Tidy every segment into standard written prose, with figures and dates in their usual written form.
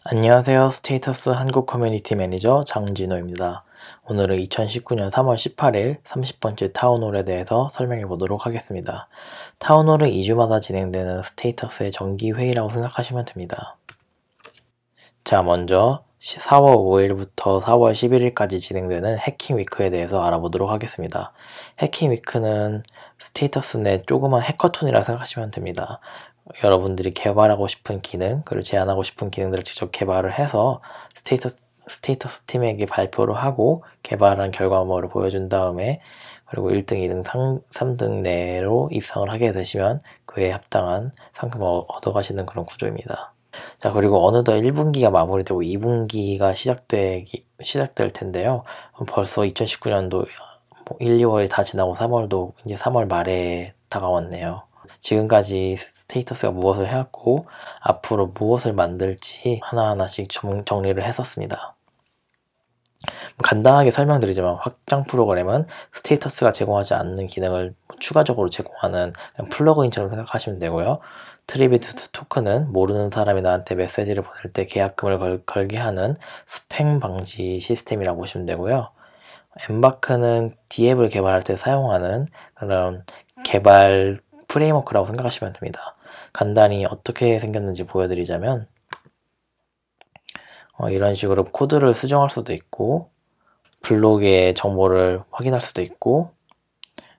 안녕하세요. 스테이터스 한국 커뮤니티 매니저 장진호입니다. 오늘은 2019년 3월 18일 30번째 타운홀에 대해서 설명해 보도록 하겠습니다. 타운홀은 2주마다 진행되는 스테이터스의 정기회의라고 생각하시면 됩니다. 자, 먼저 4월 5일부터 4월 11일까지 진행되는 해킹 위크에 대해서 알아보도록 하겠습니다. 해킹 위크는 스테이터스 내 조그만 해커톤이라 생각하시면 됩니다. 여러분들이 개발하고 싶은 기능, 그리고 제안하고 싶은 기능들을 직접 개발을 해서 스테이터스 팀에게 발표를 하고 개발한 결과물을 보여준 다음에 그리고 1등, 2등, 3등 내로 입상을 하게 되시면 그에 합당한 상금을 얻어가시는 그런 구조입니다. 자, 그리고 어느덧 1분기가 마무리되고 2분기가 시작될 텐데요. 벌써 2019년도 1, 2월이 다 지나고 3월도 이제 3월 말에 다가왔네요. 지금까지 스테이터스가 무엇을 해왔고 앞으로 무엇을 만들지 하나하나씩 정리를 했었습니다. 간단하게 설명드리자면 확장 프로그램은 스테이터스가 제공하지 않는 기능을 추가적으로 제공하는 플러그인처럼 생각하시면 되고요. 트리비트 토큰은 모르는 사람이 나한테 메시지를 보낼 때 계약금을 걸게 하는 스팸 방지 시스템이라고 보시면 되고요. 엠바크는 D앱을 개발할 때 사용하는 그런 개발 프레임워크라고 생각하시면 됩니다. 간단히 어떻게 생겼는지 보여드리자면 이런 식으로 코드를 수정할 수도 있고 블록의 정보를 확인할 수도 있고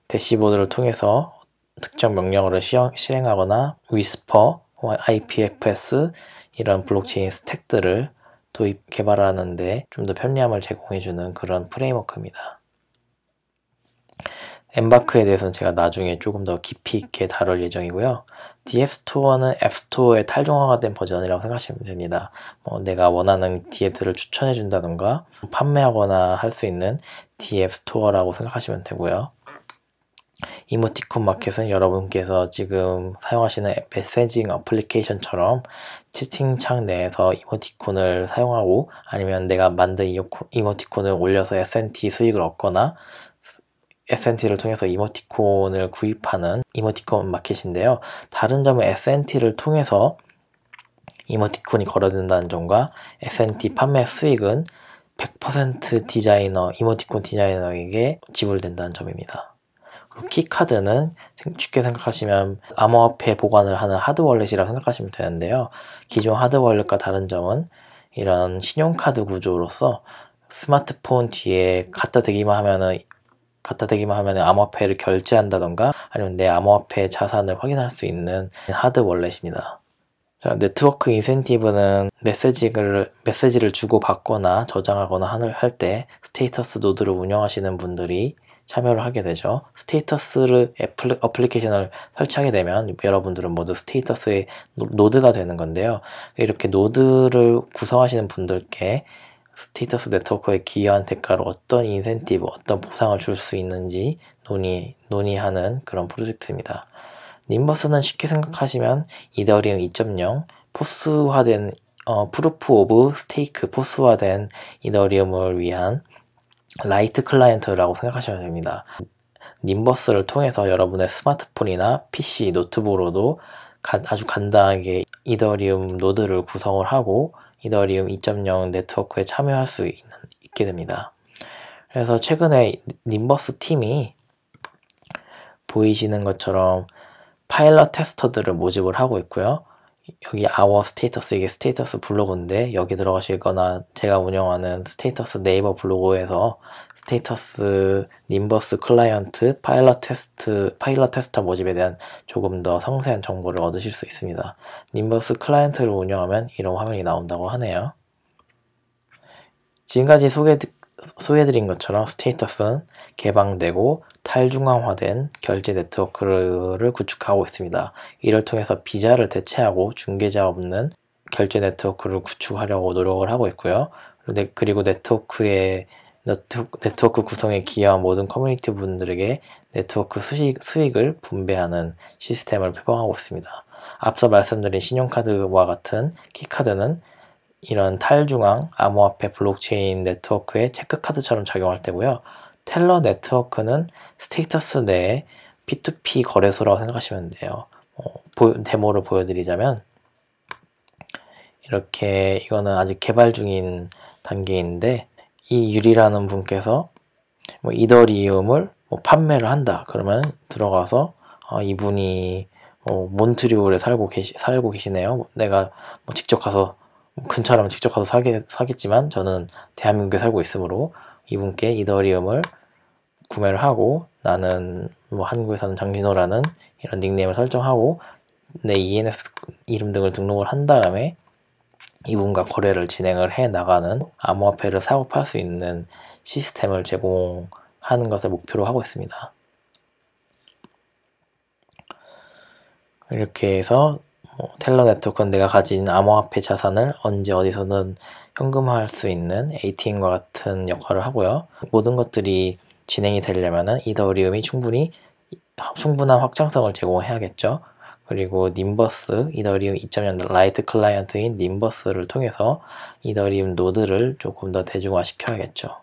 대시보드를 통해서 특정 명령어를 실행하거나 위스퍼, IPFS 이런 블록체인 스택들을 개발하는데 좀 더 편리함을 제공해주는 그런 프레임워크입니다. 엠바크에 대해서는 제가 나중에 조금 더 깊이 있게 다룰 예정이고요. DF스토어는 앱스토어의 탈중화가 된 버전이라고 생각하시면 됩니다. 내가 원하는 DF들을 추천해 준다던가 판매하거나 할 수 있는 DF스토어라고 생각하시면 되고요. 이모티콘 마켓은 여러분께서 지금 사용하시는 메시징 어플리케이션처럼 채팅창 내에서 이모티콘을 사용하고 아니면 내가 만든 이모티콘을 올려서 S&T 수익을 얻거나 S&T를 통해서 이모티콘을 구입하는 이모티콘 마켓인데요. 다른 점은 S&T를 통해서 이모티콘이 걸어든다는 점과 S&T 판매 수익은 100% 이모티콘 디자이너에게 지불된다는 점입니다. 그리고 키카드는 쉽게 생각하시면 암호화폐 보관을 하는 하드월렛이라고 생각하시면 되는데요. 기존 하드월렛과 다른 점은 이런 신용카드 구조로서 스마트폰 뒤에 갖다 대기만 하면 암호화폐를 결제한다던가 아니면 내 암호화폐 자산을 확인할 수 있는 하드월렛입니다. 자, 네트워크 인센티브는 메시지를 주고받거나 저장하거나 할 때 스테이터스 노드를 운영하시는 분들이 참여를 하게 되죠. 스테이터스를 어플리케이션을 설치하게 되면 여러분들은 모두 스테이터스의 노드가 되는 건데요. 이렇게 노드를 구성하시는 분들께 스테이터스 네트워크에 기여한 대가로 어떤 인센티브, 어떤 보상을 줄 수 있는지 논의하는 그런 프로젝트입니다. 님버스는 쉽게 생각하시면 이더리움 2.0 포스화된 프루프 오브 스테이크 포스화된 이더리움을 위한 라이트 클라이언트라고 생각하시면 됩니다. 님버스를 통해서 여러분의 스마트폰이나 PC, 노트북으로도 아주 간단하게 이더리움 노드를 구성을 하고 이더리움 2.0 네트워크에 참여할 수 있게 됩니다. 그래서 최근에 님버스 팀이 보이시는 것처럼 파일럿 테스터들을 모집을 하고 있고요. 여기 our 스테이터스, 이게 스테이터스 블로그인데 여기 들어가시거나 제가 운영하는 스테이터스 네이버 블로그에서 스테이터스 님버스 클라이언트 파일럿 테스터 모집에 대한 조금 더 상세한 정보를 얻으실 수 있습니다. 님버스 클라이언트를 운영하면 이런 화면이 나온다고 하네요. 지금까지 소개해드린 것처럼 스테이터스는 개방되고 탈중앙화된 결제 네트워크를 구축하고 있습니다. 이를 통해서 비자를 대체하고 중개자 없는 결제 네트워크를 구축하려고 노력을 하고 있고요. 그리고 네트워크 구성에 기여한 모든 커뮤니티 분들에게 네트워크 수익을 분배하는 시스템을 표방하고 있습니다. 앞서 말씀드린 신용카드와 같은 키카드는 이런 탈중앙 암호화폐 블록체인 네트워크의 체크카드처럼 작용할 때고요. 텔러 네트워크는 스테이터스 내에 P2P 거래소라고 생각하시면 돼요. 데모를 보여드리자면 이렇게 이거는 아직 개발 중인 단계인데 이 유리라는 분께서 뭐 이더리움을 뭐 판매를 한다 그러면 들어가서 이분이 몬트리올에 살고 계시네요. 내가 뭐 직접 가서 근처라면 직접 가서 사겠지만 저는 대한민국에 살고 있으므로 이분께 이더리움을 구매를 하고 나는 뭐 한국에 사는 장진호라는 이런 닉네임을 설정하고 내 ENS 이름 등을 등록을 한 다음에 이분과 거래를 진행을 해 나가는 암호화폐를 사고 팔 수 있는 시스템을 제공하는 것을 목표로 하고 있습니다. 이렇게 해서 텔러 네트워크는 내가 가진 암호화폐 자산을 언제 어디서든 현금화할 수 있는 ATM과 같은 역할을 하고요. 모든 것들이 진행이 되려면 이더리움이 충분한 확장성을 제공해야겠죠. 그리고 님버스, 이더리움 2.0 라이트 클라이언트인 님버스를 통해서 이더리움 노드를 조금 더 대중화시켜야겠죠.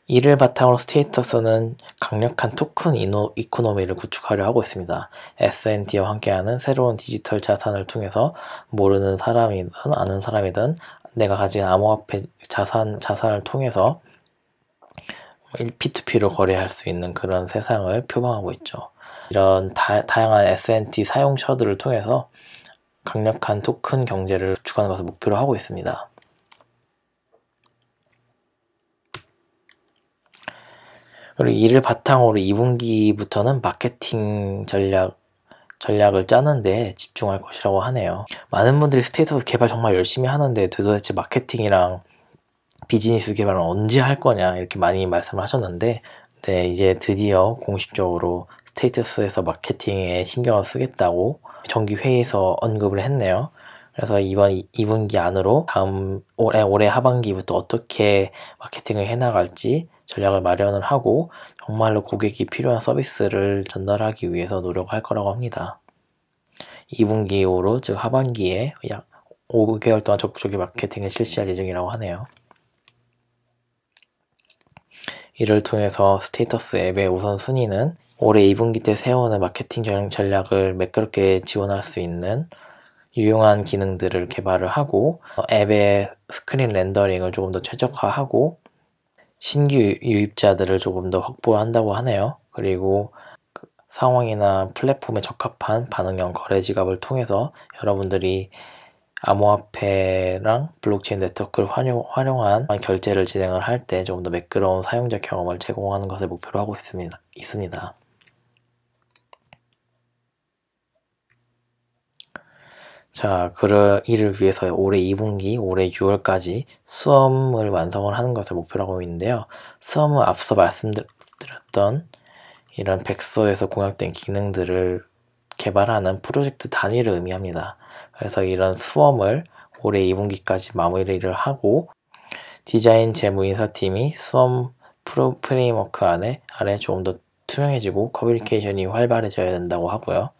이를 바탕으로 스테이터스는 강력한 토큰 이코노미를 구축하려 하고 있습니다. SNT와 함께하는 새로운 디지털 자산을 통해서 모르는 사람이든 아는 사람이든 내가 가진 암호화폐 자산을 통해서 P2P로 거래할 수 있는 그런 세상을 표방하고 있죠. 이런 다양한 SNT 사용처들을 통해서 강력한 토큰 경제를 구축하는 것을 목표로 하고 있습니다. 그리고 이를 바탕으로 2분기부터는 마케팅 전략을 짜는데 집중할 것이라고 하네요. 많은 분들이 스테이터스 개발 정말 열심히 하는데 도대체 마케팅이랑 비즈니스 개발은 언제 할 거냐 이렇게 많이 말씀을 하셨는데 네, 이제 드디어 공식적으로 스테이터스에서 마케팅에 신경을 쓰겠다고 정기 회의에서 언급을 했네요. 그래서 이번 2분기 안으로 올해 하반기부터 어떻게 마케팅을 해나갈지 전략을 마련을 하고 정말로 고객이 필요한 서비스를 전달하기 위해서 노력할 거라고 합니다. 2분기 이후로 즉 하반기에 약 5개월 동안 적극적인 마케팅을 실시할 예정이라고 하네요. 이를 통해서 스테이터스 앱의 우선순위는 올해 2분기 때 세우는 마케팅 전략을 매끄럽게 지원할 수 있는 유용한 기능들을 개발을 하고 앱의 스크린 렌더링을 조금 더 최적화하고 신규 유입자들을 조금 더 확보한다고 하네요. 그리고 상황이나 플랫폼에 적합한 반응형 거래 지갑을 통해서 여러분들이 암호화폐랑 블록체인 네트워크를 활용한 결제를 진행을 할 때 조금 더 매끄러운 사용자 경험을 제공하는 것을 목표로 하고 있습니다. 자, 이를 위해서 올해 2분기, 올해 6월까지 수험을 완성을 하는 것을 목표로 하고 있는데요. 수험은 앞서 말씀드렸던 이런 백서에서 공약된 기능들을 개발하는 프로젝트 단위를 의미합니다. 그래서 이런 수험을 올해 2분기까지 마무리를 하고 디자인 재무 인사팀이 수험 프레임워크 아래 조금 더 투명해지고 커뮤니케이션이 활발해져야 된다고 하고요.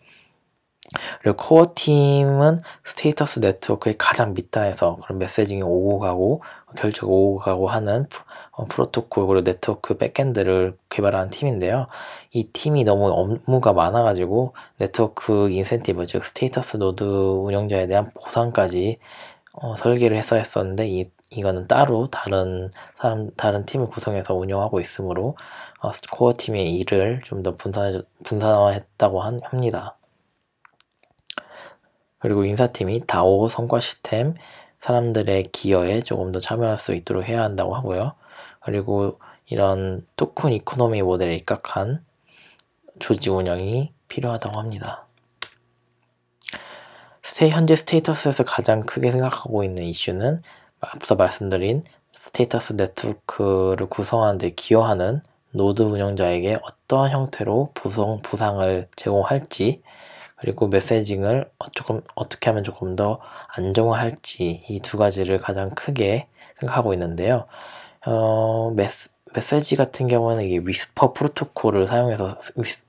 그리고 코어 팀은 스테이터스 네트워크의 가장 밑단에서 그런 메시징이 오고 가고 결제가 오고 가고 하는 프로토콜 그리고 네트워크 백엔드를 개발하는 팀인데요. 이 팀이 너무 업무가 많아가지고 네트워크 인센티브 즉 스테이터스 노드 운영자에 대한 보상까지 설계를 했었는데 이거는 따로 다른 팀을 구성해서 운영하고 있으므로 코어 팀의 일을 좀 더 분산화했다고 합니다. 그리고 인사팀이 다오 성과 시스템 사람들의 기여에 조금 더 참여할 수 있도록 해야 한다고 하고요. 그리고 이런 토큰 이코노미 모델에 입각한 조직 운영이 필요하다고 합니다. 현재 스테이터스에서 가장 크게 생각하고 있는 이슈는 앞서 말씀드린 스테이터스 네트워크를 구성하는 데 기여하는 노드 운영자에게 어떠한 형태로 보상을 제공할지 그리고 메시징을 어떻게 하면 조금 더 안정화할지 이 두 가지를 가장 크게 생각하고 있는데요. 메시지 같은 경우는 이게 위스퍼 프로토콜을 사용해서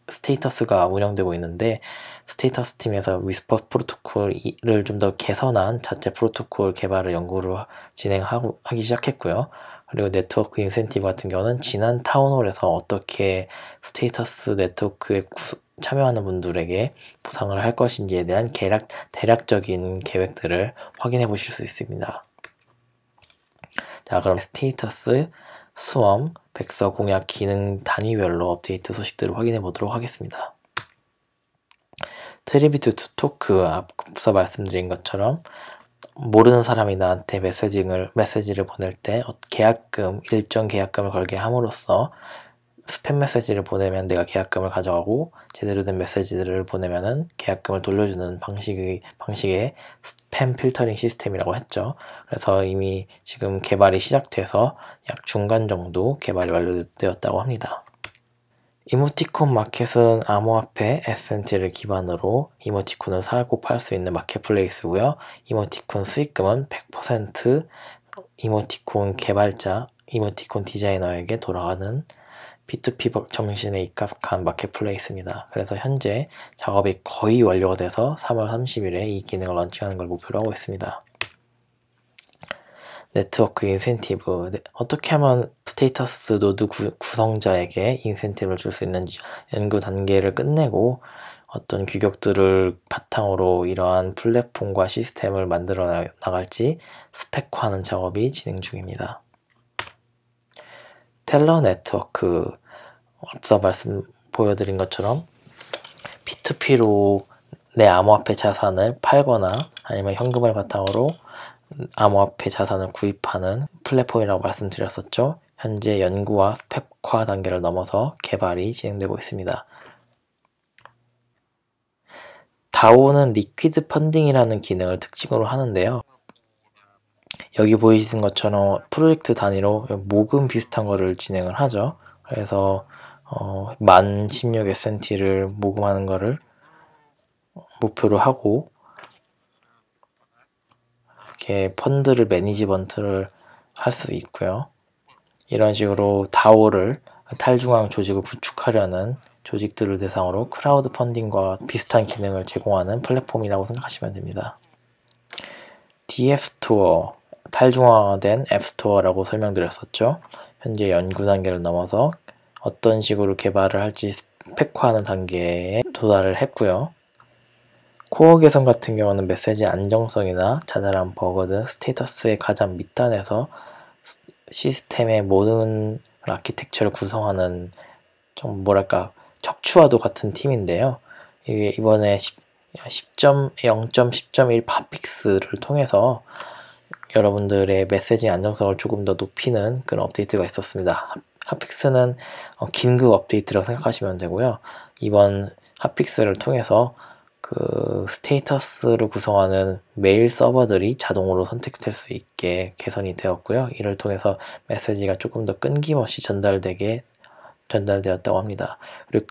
스테이터스가 운영되고 있는데 스테이터스 팀에서 위스퍼 프로토콜을 좀 더 개선한 자체 프로토콜 개발을 연구를 하기 시작했고요. 그리고 네트워크 인센티브 같은 경우는 지난 타운홀에서 어떻게 스테이터스 네트워크의 참여하는 분들에게 보상을 할 것인지에 대한 대략적인 계획들을 확인해 보실 수 있습니다. 자, 그럼 스테이터스, 수험, 백서, 공약, 기능 단위별로 업데이트 소식들을 확인해 보도록 하겠습니다. 트리비트 투 토크, 앞서 말씀드린 것처럼 모르는 사람이 나한테 메시지를 보낼 때 일정 계약금을 걸게 함으로써 스팸 메시지를 보내면 내가 계약금을 가져가고 제대로 된 메시지를 보내면은 계약금을 돌려주는 방식의 스팸 필터링 시스템이라고 했죠. 그래서 이미 지금 개발이 시작돼서 약 중간 정도 개발이 완료되었다고 합니다. 이모티콘 마켓은 암호화폐 에센티를 기반으로 이모티콘을 사고 팔 수 있는 마켓플레이스고요. 이모티콘 수익금은 100% 이모티콘 개발자, 이모티콘 디자이너에게 돌아가는 P2P 정신에 입각한 마켓플레이스입니다. 그래서 현재 작업이 거의 완료가 돼서 3월 30일에 이 기능을 런칭하는 걸 목표로 하고 있습니다. 네트워크 인센티브, 어떻게 하면 스테이터스 노드 구성자에게 인센티브를 줄 수 있는지 연구 단계를 끝내고 어떤 규격들을 바탕으로 이러한 플랫폼과 시스템을 만들어 나갈지 스펙화하는 작업이 진행 중입니다. 텔러 네트워크, 앞서 보여드린 것처럼 P2P로 내 암호화폐 자산을 팔거나 아니면 현금을 바탕으로 암호화폐 자산을 구입하는 플랫폼이라고 말씀드렸었죠. 현재 연구와 스펙화 단계를 넘어서 개발이 진행되고 있습니다. DAO는 리퀴드 펀딩이라는 기능을 특징으로 하는데요. 여기 보이시는 것처럼 프로젝트 단위로 모금 비슷한 거를 진행을 하죠. 그래서 16,000SNT를 모금하는 거를 목표로 하고 이렇게 펀드를 매니지먼트를 할 수 있고요. 이런 식으로 DAO를 탈중앙 조직을 구축하려는 조직들을 대상으로 크라우드 펀딩과 비슷한 기능을 제공하는 플랫폼이라고 생각하시면 됩니다. DF스토어, 탈중앙화된 앱스토어라고 설명드렸었죠. 현재 연구 단계를 넘어서 어떤 식으로 개발을 할지 스펙화하는 단계에 도달을 했고요. 코어 개선 같은 경우는 메시지 안정성이나 자잘한 버그 등 스테이터스의 가장 밑단에서 시스템의 모든 아키텍처를 구성하는 좀 뭐랄까 척추와도 같은 팀인데요. 이게 이번에 0.10.1 핫픽스를 통해서 여러분들의 메시지 안정성을 조금 더 높이는 그런 업데이트가 있었습니다. 핫픽스는 긴급 업데이트라고 생각하시면 되고요. 이번 핫픽스를 통해서 그 스테이터스를 구성하는 메일 서버들이 자동으로 선택될 수 있게 개선이 되었고요. 이를 통해서 메시지가 조금 더 끊김없이 전달되었다고 합니다. 그리고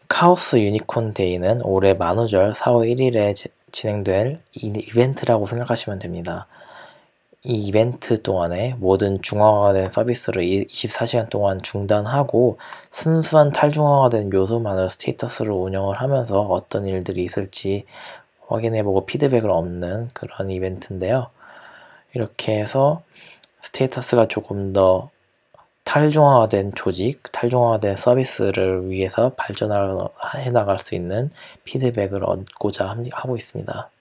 카오스 유니콘 데이는 올해 만우절 4월 1일에 진행될 이벤트라고 생각하시면 됩니다. 이 이벤트 동안에 모든 중앙화된 서비스를 24시간 동안 중단하고 순수한 탈중앙화된 요소만으로 스테이터스를 운영을 하면서 어떤 일들이 있을지 확인해보고 피드백을 얻는 그런 이벤트인데요. 이렇게 해서 스테이터스가 조금 더 탈중앙화된 조직, 탈중앙화된 서비스를 위해서 발전해 나갈 수 있는 피드백을 얻고자 하고 있습니다.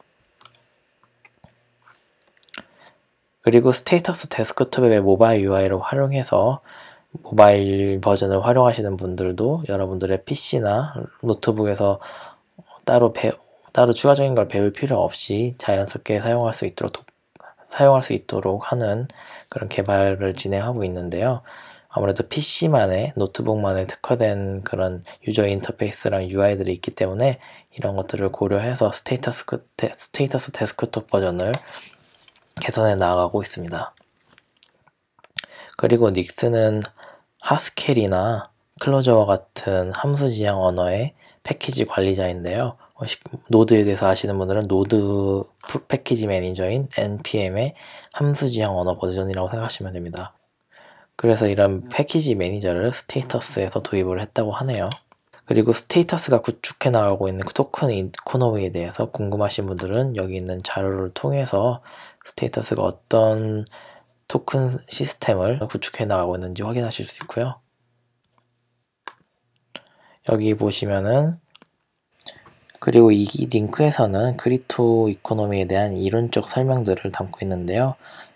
그리고 스테이터스 데스크톱의 모바일 UI를 활용해서 모바일 버전을 활용하시는 분들도 여러분들의 PC나 노트북에서 따로 추가적인 걸 배울 필요 없이 자연스럽게 사용할 수 있도록 하는 그런 개발을 진행하고 있는데요. 아무래도 PC만의, 노트북만의 특화된 그런 유저 인터페이스랑 UI들이 있기 때문에 이런 것들을 고려해서 스테이터스 데스크톱 버전을 개선해 나가고 있습니다. 그리고 닉스는 하스켈이나 클로저와 같은 함수 지향 언어의 패키지 관리자인데요. 노드에 대해서 아시는 분들은 노드 패키지 매니저인 npm의 함수 지향 언어 버전이라고 생각하시면 됩니다. 그래서 이런 패키지 매니저를 스테이터스에서 도입을 했다고 하네요. 그리고 스테이터스가 구축해 나가고 있는 토큰 이코노미에 대해서 궁금하신 분들은 여기 있는 자료를 통해서 스테이터스가 어떤 토큰 시스템을 구축해 나가고 있는지 확인하실 수 있고요. 여기 보시면은 그리고 이 링크에서는 크립토 이코노미에 대한 이론적 설명들을 담고 있는데요.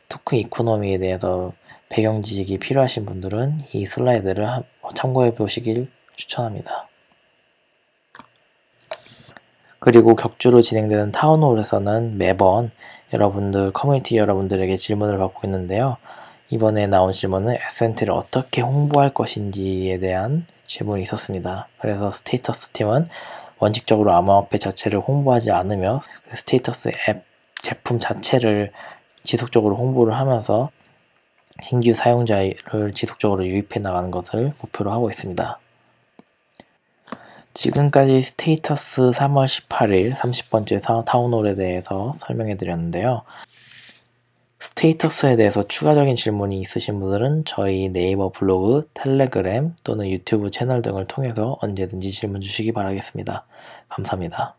토큰 이코노미에 대해서 배경 지식이 필요하신 분들은 이 슬라이드를 참고해 보시길 추천합니다. 그리고 격주로 진행되는 타운홀에서는 매번 커뮤니티 여러분들에게 질문을 받고 있는데요. 이번에 나온 질문은 에센트를 어떻게 홍보할 것인지에 대한 질문이 있었습니다. 그래서 스테이터스 팀은 원칙적으로 암호화폐 자체를 홍보하지 않으며 스테이터스 앱 제품 자체를 지속적으로 홍보를 하면서 신규 사용자를 지속적으로 유입해 나가는 것을 목표로 하고 있습니다. 지금까지 스테이터스 3월 18일 30번째 타운홀에 대해서 설명해 드렸는데요. 스테이터스에 대해서 추가적인 질문이 있으신 분들은 저희 네이버 블로그, 텔레그램 또는 유튜브 채널 등을 통해서 언제든지 질문 주시기 바라겠습니다. 감사합니다.